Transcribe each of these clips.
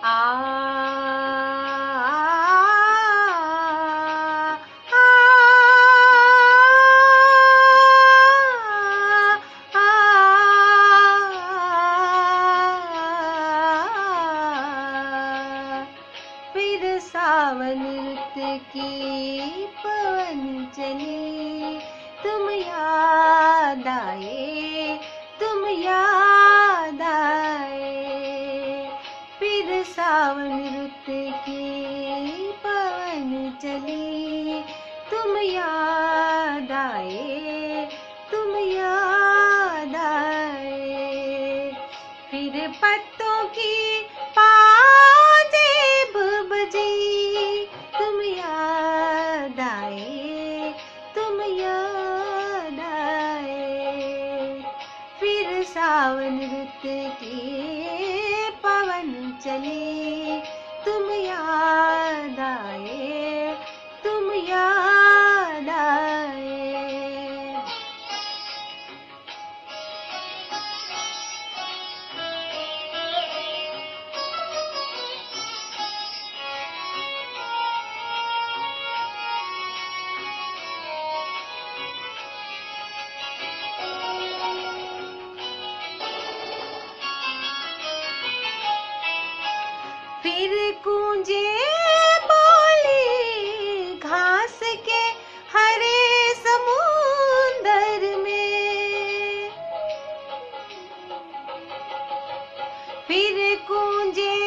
आ फिर सावन रुत की पवन चले, तुम याद आए, तुम याद आए। फिर सावन रुत की पवन चले, तुम याद आए, तुम याद आए। फिर पत्तों की पाजेब बजी, तुम याद आए, तुम याद आए। फिर सावन रुत के पवन चले, तुम याद आए, तुम याद आए। फिर गूंजे बोली घास के हरे समुंदर में, फिर गूंजे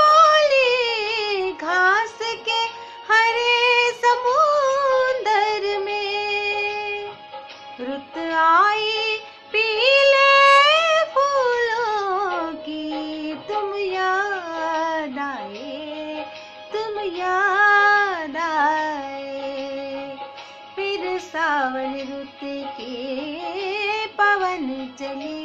बोली घास के हरे समुंदर में। रुत आई पीले फूलों की, तुम याद आए, तुम याद आए। फिर सावन रुत के पवन चले,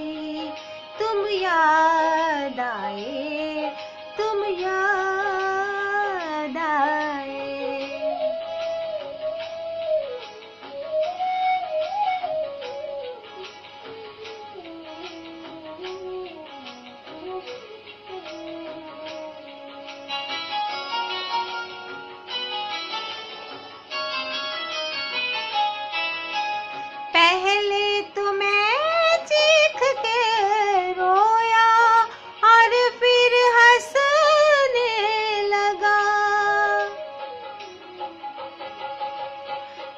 तुम याद आए, तुम याद आए। पहले तो मैं चीख के रोया और फिर हंसने लगा।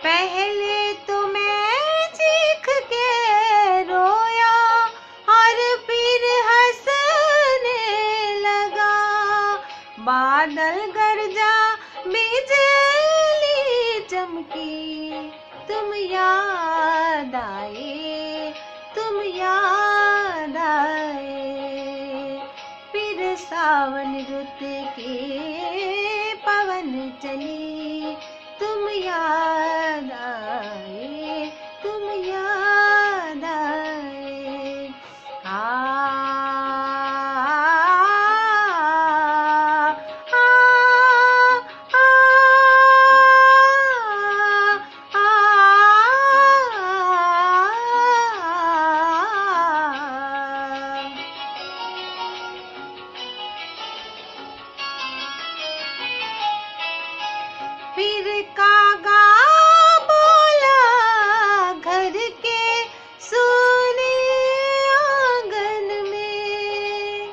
पहले तो मैं चीख के रोया और फिर हंसने लगा। बादल गरजा बिजली चमकी, तुम याद आए, तुम याद आए। फिर सावन रुत के पवन चले, तुम याद आए, तुम याद आए। फिर कागा बोला घर के सूने आंगन में,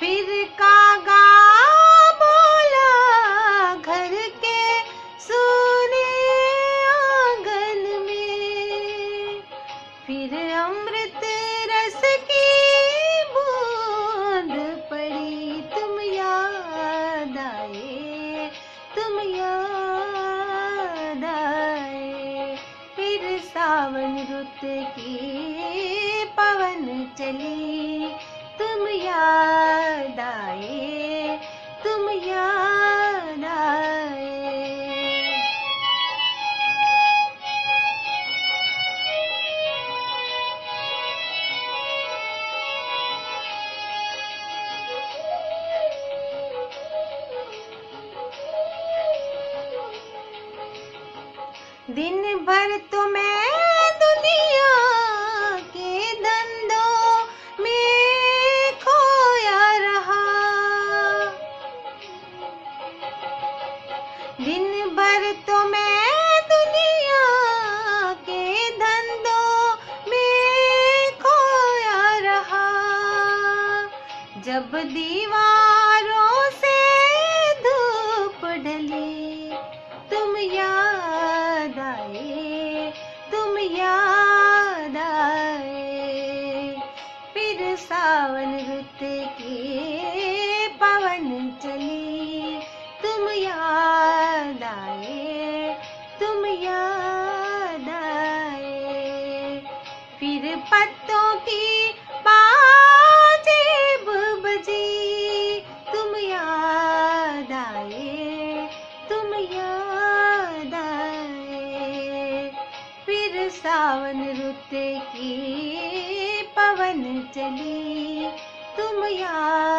फिर कागा बोला घर के सूने आंगन में। फिर अमृत रस की बूंद पड़ी, तुम याद आए, तुम याद आए। फिर सावन रुत की पवन चली, तुम याद आए, तुम याद आए। दिन भर तो मैं दुनिया के धंधों में जब दीवारों से धूप ढली, तुम याद आए, तुम याद आए। फिर सावन रुत के पवन चली, तुम याद आए, तुम याद आए। फिर पत्तों की बाजेब बजी, तुम याद आए, तुम याद आए। फिर सावन रुत की पवन चली, तुम याद